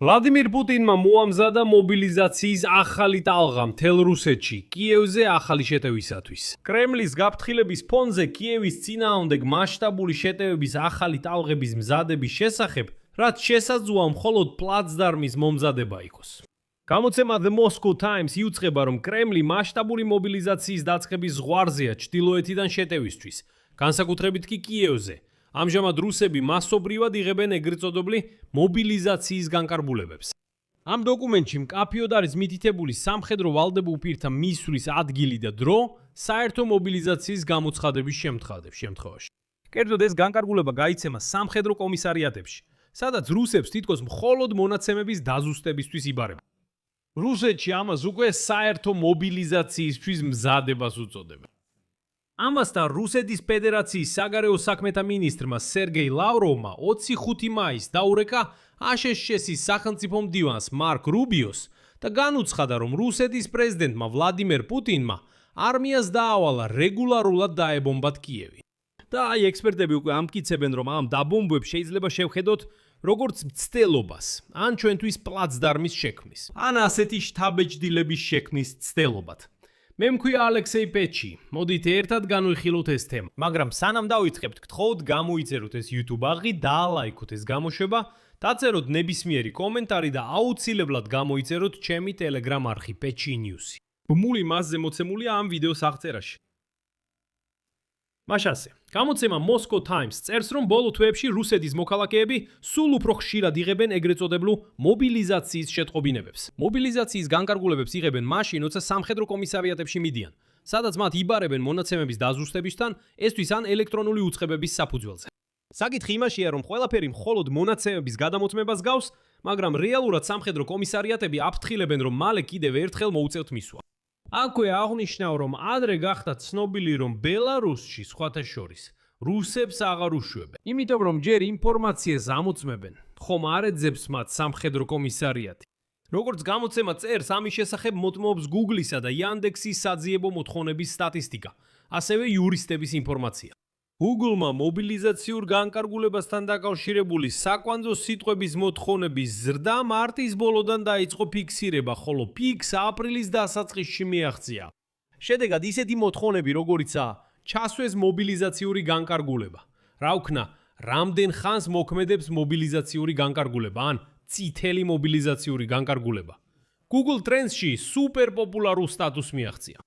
ვლადიმირ პუტინმა მოამზადა მობილიზაციის ახალი ტალღა მთელ რუსეთში, კიევზე ახალი შეტევისათვის. კრემლის გაფრთხილების ფონზე კიევის წინააღმდეგ მასშტაბური შეტევების ახალი ტალღების მზადების შესახებ, რაც შესაძლოა მხოლოდ პლაცდარმის მომზადება იყოს. გამოცემა The Moscow Times იუწყება, რომ კრემლი მასშტაბური მობილიზაციის დაწყების ზღვარზეა ჩრდილოეთიდან შეტევისთვის, განსაკუთრებით კი კიევზე. ამჟამად რუსები მასობრივად იღებენ ეგრეთ წოდებული მობილიზაციის განკარგულებებს. ამ დოკუმენტში მკაფიოდ არის მითითებული სამხედრო ვალდებულ პირთა მისვლის ადგილი და დრო საერთო მობილიზაციის გამოცხადების შემთხვევაში. კერძოდ ეს განკარგულება გაიცემა სამხედრო კომისარიატებში, სადაც რუსებს თითქოს მხოლოდ მონაცემების დაზუსტებისთვის იბარება. რუსეთში ამას უკვე საერთო მობილიზაციისთვის მზადებას უწოდებენ. ამასთან რუსეთის ფედერაციის საგარეო საქმეთა მინისტრმა სერგეი ლავროვმა 25 მაისს დაურეკა აშშ-ის სახელმწიფო მდივანს მარკ რუბიოს და განუცხადა, რომ რუსეთის პრეზიდენტმა ვლადიმირ პუტინმა არმიას დაავალა რეგულარულად დაებომბათ კიევი. და აი ექსპერტები უკვე ამტკიცებენ, რომ ამ დაბომბვებს შეიძლება შევხედოთ როგორც მცდელობას, ან ჩვენთვის პლაცდარმის შექმნის, ან ასეთი შთაბეჭდილების შექმნის მცდელობად. მე მქვია ალექსეი პეჩი, მოდით ერთად განვიხილოთ ეს თემა. მაგრამ სანამ დავიწყებთ, გთხოვთ გამოიწეროთ ეს YouTube აღი, დაალაიქოთ ეს გამოშვება, დაწეროთ ნებისმიერი კომენტარი და აუცილებლად გამოიწეროთ ჩემი Telegram არხი პეჩი ნიუსი. ბმული მასზე მოცემულია ამ ვიდეოს აღწერაში. მაშასე, გამოცემა Moscow Times წერს, რომ ბოლო თვეებში რუსეთის მოქალაქეები სულ უფრო ხშირად იღებენ ეგრეთ წოდებულ მობილიზაციის შეტყობინებებს. მობილიზაციის განკარგულებებს იღებენ მაშინ, როცა სამხედრო კომისარიატებში მიდიან, სადაც მათ იბარებენ მონაცემების დაზუსტებისთან, ესთვის ან ელექტრონული უწყებების საფუძველზე. საკითხი იმაშია, რომ ყველაფერი მხოლოდ მონაცემების გადამოწმებას გავს, მაგრამ რეალურად სამხედრო კომისარიატები აფრთხილებენ, რომ მალე კიდევ ერთხელ მოუწევთ მისვლა. აქვე აღნიშნავ, რომ ადრე გახდა ცნობილი, რომ ბელარუსში სხვათა შორის რუსებს აღარ უშვებენ. იმიტომ რომ ჯერ ინფორმაციას ამოწმებენ, ხომ არ ეძებს მათ სამხედრო კომისარიატი. როგორც გამოცემა წერს, ამის შესახებ მოტმობს Google-ისა და Yandex-ის საძიებო მოთხოვნების სტატისტიკა, ასევე იურისტების ინფორმაცია. Google-მა მობილიზაციურ განკარგულებასთან დაკავშირებული საკვანძო სიტყვების მოთხოვნების ზრდა მარტის ბოლოდან დაიწყო ფიქსირება, ხოლო პიკს აპრილის დასაწყისში მიაღწია. შედეგად ისეთი მოთხოვნები, როგორიცაა ჩასვეს მობილიზაციური განკარგულება. რა ვქნა, რამდენ ხანს მოქმედებს მობილიზაციური განკარგულება, ან წითელი მობილიზაციური განკარგულება. Google Trends-ში სუპერპოპულარულ სტატუსს მიაღწია.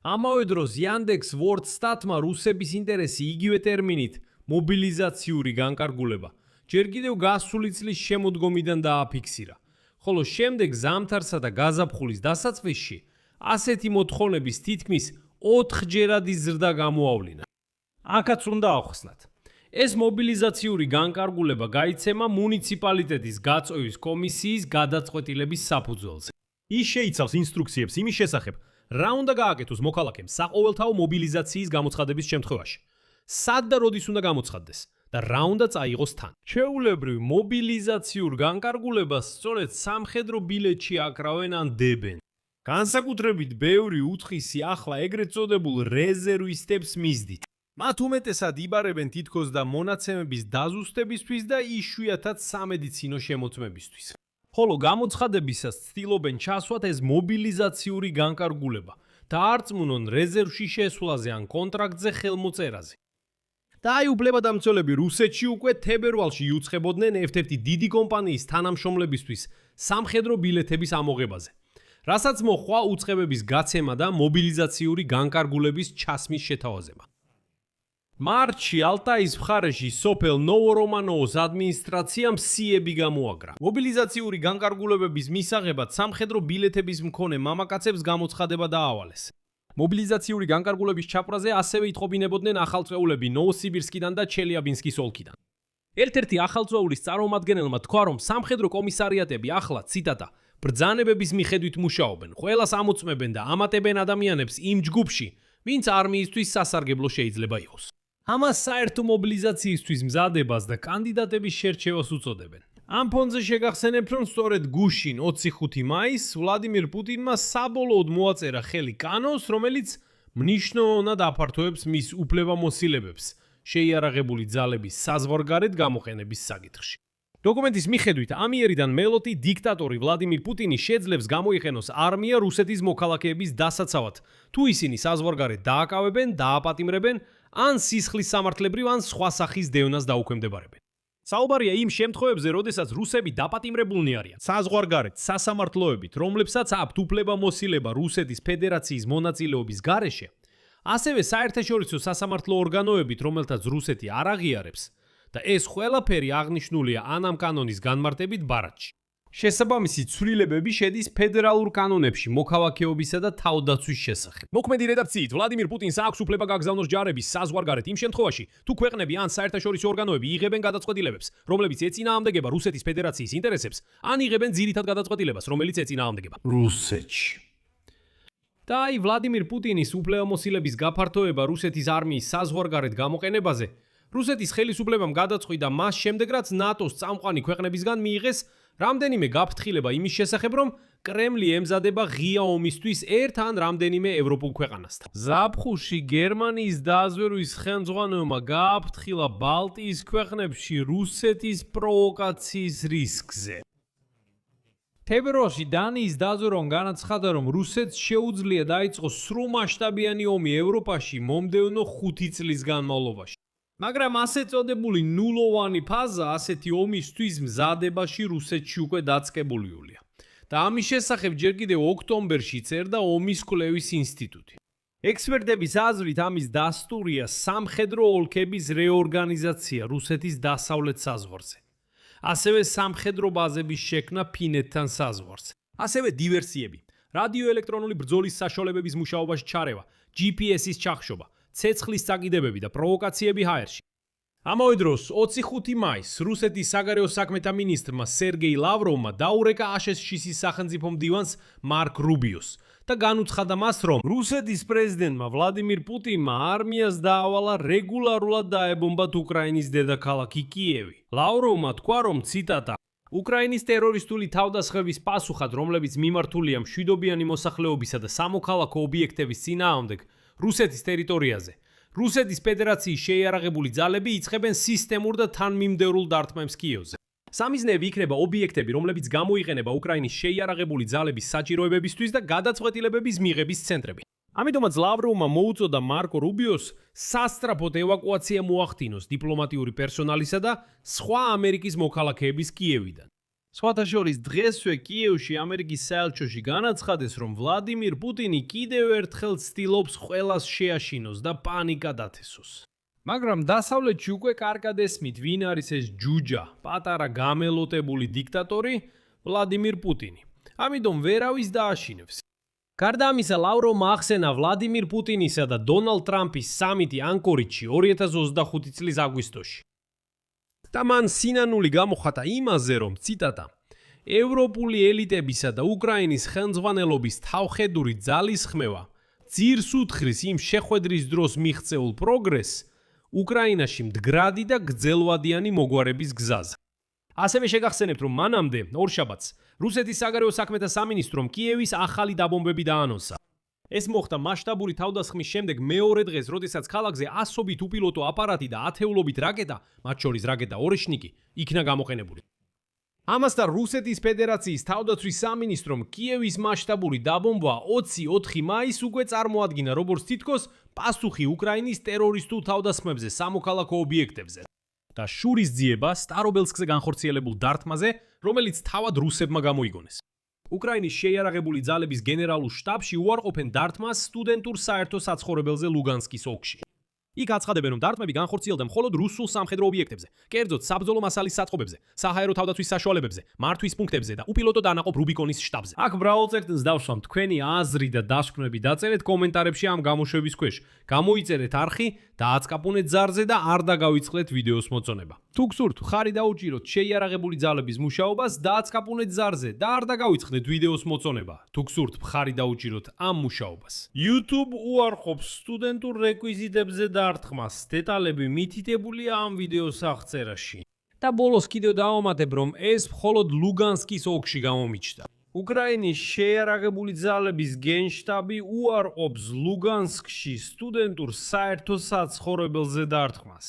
ამავე დროს Yandex WorldStat-მა რუსების ინტერესი იგივე ტერმინით მობილიზაციური განკარგულება ჯერ კიდევ გასული წლის შემოდგომიდან დააფიქსირა, ხოლო შემდეგ ზამთარსა და გაზაფხულის დასაწყისში ასეთი მოთხოვნების თითქმის 4-ჯერადი ზრდა გამოავლინა. აქაც უნდა ავხსნათ. ეს მობილიზაციური განკარგულება გაიცემა მუნიციპალიტეტის გაწევის კომისიის გადაწყვეტილების საფუძველზე. ის შეიცავს ინსტრუქციებს იმის შესახებ, რა უნდა გააკეთოს მოქალაქემ საყოველთაო მობილიზაციის გამოცხადების შემთხვევაში, სად და როდის უნდა გამოცხადდეს და რა უნდა წაიღოს თან. ჩვეულებრივ მობილიზაციურ განკარგულებას სწორედ სამხედრო ბილეთში აკრავენ ან დებენ. განსაკუთრებით ბევრი უთხისი ახლა ეგრეთ წოდებულ რეზერვისტებს მისდით. მათ უმეტესად იბარებენ თითქოს და მონაცემების დაზუსტებისთვის და იშვიათად სამედიცინო შემოწმებისთვის. ხოლო გამოცხადებისას ცდილობენ ჩასვათ ეს მობილიზაციური განკარგულება და არწმუნონ რეზერვში შესვლაზე ან კონტრაქტზე ხელმოწერაზე. და აი უფლებადამცველები რუსეთში უკვე თებერვალში იუწყებოდნენ ერთ-ერთი დიდი კომპანიის თანამშრომლებისთვის სამხედრო ბილეთების ამოღებაზე, რასაც მოჰყვა უწყებების გაცემა და მობილიზაციური განკარგულების ჩასმის შეთავაზება. მარტში ალტაის მხარეში სოფელ ნოვორომანოოს ადმინისტრაციამ სიები გამოაგრა. მობილიზაციური განკარგულებების მისაღებად სამხედრო ბილეთების მქონე მამაკაცებს გამოცხადება დაავალეს. მობილიზაციური განკარგულების ჩაფრაზე ასევე იტყობინებოდნენ ახალწეულები ნოვოსიბირსკიდან და ჩელიაბინსკის ოლქიდან. ერთ-ერთი ახალწეულის წარმომადგენელმა თქვა, რომ სამხედრო კომისარიატები ახლა, ციტატა, ბრძანებების მიხედვით მუშაობენ, ყველას ამოწმებენ და ამატებენ ადამიანებს იმ ჯგუფში, ვინც არმიისთვის სასარგებლო შეიძლება იყოს. ამას საერთო მობილიზაციისთვის მზადებას და კანდიდატების შერჩევას უწოდებენ. ამ ფონზე შეგახსენებთ, რომ სწორედ გუშინ 25 მაისს ვლადიმირ პუტინმა საბოლოოდ მოაწერა ხელი კანონს, რომელიც მნიშვნელოვნად აფართოებს მის უფლებამოსილებებს შეიარაღებული ძალების საზღვარგარეთ გამოყენების საკითხში. დოკუმენტის მიხედვით, ამიერიდან მელოდი დიქტატორი ვლადიმირ პუტინი შეძლებს გამოიყენოს არმია რუსეთის მოქალაქეების დასაცავად, თუ ისინი საზღვარგარეთ დააკავებენ, დააპატიმრებენ, ან სისხლის სამართლებრივ ან სხვა სახის დევნას დაუქვემდებარებენ. საუბარია იმ შემთხვევებზე, როდესაც რუსები დაპატიმრებულნი არიან საზღვარგარეთ სასამართლოებით, რომლებსაც აქვთ უფლებამოსილება რუსეთის ფედერაციის მონაწილეობის გარეშე, ასევე საერთაშორისო სასამართლო ორგანოებით, რომელთაც რუსეთი არ აღიარებს, და ეს ყველაფერი აღნიშნულია ან ამ კანონის განმარტებით ბარათში. შესაბამისი ცვლილებები შედის ფედერალურ კანონებში მოქალაქეობისა და თავდაცვის შესახებ. მოქმედი რედაქციით, ვლადიმირ პუტინს აქვს უფლება გაგზავნოს ჯარების საზღვარგარეთ იმ შემთხვევაში, თუ ქვეყნები ან საერთაშორისო ორგანოები იღებენ გადაწყვეტილებებს, რომლებიც ეწინააღმდეგება რუსეთის ფედერაციის ინტერესებს, ან იღებენ ძირითად გადაწყვეტილებას, რომელიც ეწინააღმდეგება რუსეთში. და აი ვლადიმირ პუტინის უფლებამოსილების გაფართოება რუსეთის არმიის საზღვარგარეთ გამოყენებაზე რუსეთის ხელისუფლებამ გადაწყვიტა მას შემდეგ, რაც ნატოს წამყვანი ქვეყნებისგან მიიღეს რამდენიმე გაფრთხილება იმის შესახებ, რომ კრემლი ემზადება ღია ომისთვის ერთ ან რამდენიმე ევროპულ ქვეყანასთან. ზაფხულში გერმანიის დაზვერვის ხელმძღვანელმა გააფრთხილა ბალტიის ქვეყნებში რუსეთის პროვოკაციის რისკზე. თებერვალში დანიის დაზვერვამ განაცხადა, რომ რუსეთს შეუძლია დაიწყოს სრულმასშტაბიანი ომი ევროპაში მომდევნო 5 წლის განმავლობაში. მაგრამ ასე წოდებული ნულოვანი ფაზა ასეთი ომისთვის მზადებაში რუსეთში უკვე დაწყებულიულია. და ამის შესახებ ჯერ კიდევ ოქტომბერში წერდა ომის კვლევის ინსტიტუტი. ექსპერტების აზრით ამის დასტურია სამხედრო ოლქების რეორგანიზაცია რუსეთის დასავლეთ საზღვარზე. ასევე სამხედრო ბაზების შექმნა ფინეთთან საზღვარზე. ასევე დივერსიები, რადიოელექტრონული ბრძოლის საშუალებების მუშაობაში ჩარევა, GPS-ის ჩახშობა, ცეცხლის წაკიდებები და პროვოკაციები ჰაერში. ამავე დროს 25 მაისს რუსეთის საგარეო საქმეთა მინისტრმა სერგეი ლავროვმა დაურეკა აშშ-ის სახელმწიფო მდივანს მარკ რუბიოს და განუცხადა მას, რომ რუსეთის პრეზიდენტმა ვლადიმირ პუტინმა არმიას დაავალა რეგულარულად დაებომბათ უკრაინის დედაქალაქი კიევი. ლავროვმა თქვა, რომ ციტატა უკრაინის ტერორისტული თავდასხმების პასუხად, რომლებიც მიმართულია მშვიდობიანი მოსახლეობისა და სამოქალაქო ობიექტების წინააღმდეგ რუსეთის ტერიტორიაზე, რუსეთის ფედერაციის შეიარაღებული ძალები იწყებენ სისტემურ და თანმიმდევრულ დარტყმებს კიევზე. სამიზნეები იქნება ობიექტები, რომლებიც გამოიყენება უკრაინის შეიარაღებული ძალების საჭიროებებისთვის და გადაწყვეტილებების მიღების ცენტრები. ამიტომაც ლავროვმა მოუწოდა მარკო რუბიოს სასწრაფოდ ევაკუაცია მოახდინოს დიპლომატიური პერსონალისა და სხვა ამერიკის მოქალაქეების კიევიდან. სხვათა შორის დღესვე კიევში ამერიკის საელჩოში განაცხადეს, რომ ვლადიმირ პუტინი კიდევ ერთხელ ცდილობს ყველას შეაშინოს და პანიკა დათესოს. მაგრამ დასავლეთში უკვე კარგად ესმით, ვინ არის ეს ჯუჯა, პატარა გამელოტებული დიქტატორი ვლადიმირ პუტინი. ამიტომ ვერავის დააშინებს. გარდა ამისა, ლავროვმა ახსენა ვლადიმირ პუტინისა და დონალდ ტრამპის სამიტი ანკორიჩში 2025 წლის აგვისტოში. და მან სინანული გამოხატა იმაზე, რომ ციტატა ევროპული ელიტებისა და უკრაინის ხელმძღვანელობის თავხედური ძალისხმევა ძირს უთხრის იმ შეხვედრის დროს მიღწეულ პროგრესს უკრაინაში მდგრადი და გრძელვადიანი მოგვარების გზაზე. ასევე შეგახსენებთ, რომ მანამდე ორშაბათს რუსეთის საგარეო საქმეთა სამინისტრომ კიევის ახალი დაბომბები დაანონსა. ეს მოხდა მასშტაბური თავდასხმის შემდეგ მეორე დღეს, როდესაც ქალაქზე ასობით უპილოტო აპარატი და ათეულობით რაკეტა, მათ შორის რაკეტა ორეშნიკი, იქნა გამოყენებული. ამასთან რუსეთის ფედერაციის თავდაცვის სამინისტრომ კიევის მასშტაბური დაბომბვა 24 მაისს უკვე წარმოადგინა როგორც თითქოს პასუხი უკრაინის ტერორისტულ თავდასხმებზე სამოქალაქო ობიექტებზე და შურისძიება სტარობელსკზე განხორციელებულ დარტყმაზე, რომელიც თავად რუსებმა გამოიგონეს. უკრაინის შეიარაღებული ძალების გენერალურ შტაბში უარყოფენ დარტყმას სტუდენტურ საერთო საცხოვრებელზე ლუგანსკის ოლქში. იქ აცხადებენ, რომ დარტყმები განხორციელდა მხოლოდ რუსულ სამხედრო ობიექტებზე, კერძოდ საბრძოლო მასალის საწყობებზე, საჰაერო თავდაცვის საშუალებებზე, მართვის პუნქტებზე და უპილოტო დანაყოფ რუბიკონის შტაბზე. აქ მრავალ წერტილს დავსვამ, თქვენი აზრი და დასკვნები დაწერეთ კომენტარებში ამ გამოშვების ქვეშ. გამოიწერეთ არხი, დააწკაპუნეთ ზარზე და არ დაგავიწყლეთ ვიდეოს მოწონება. თუ გსურთ, ხარი დაუჭიროთ შეიარაღებული ძალების მუშაობას, დააწკაპუნეთ ზარზე და არ დაგავიწყდეთ ვიდეოს მოწონება. თუ გსურთ, ხარი დაუჭიროთ ამ მუშაობას. YouTube უარყოფს სტუდენტურ რეკვიზიტებზე დარტყმას. დეტალები მითითებულია ამ ვიდეოს აღწერაში. და ბოლოს კიდევ დავამატებ, რომ ეს მხოლოდ ლუგანსკის ოლქში გამომიჩნდა. უკრაინის შეიარაღებული ძალების გენშტაბი უარყოფს ლუგანსკში სტუდენტურ საერთო საცხოვრებელზე დარტყმას.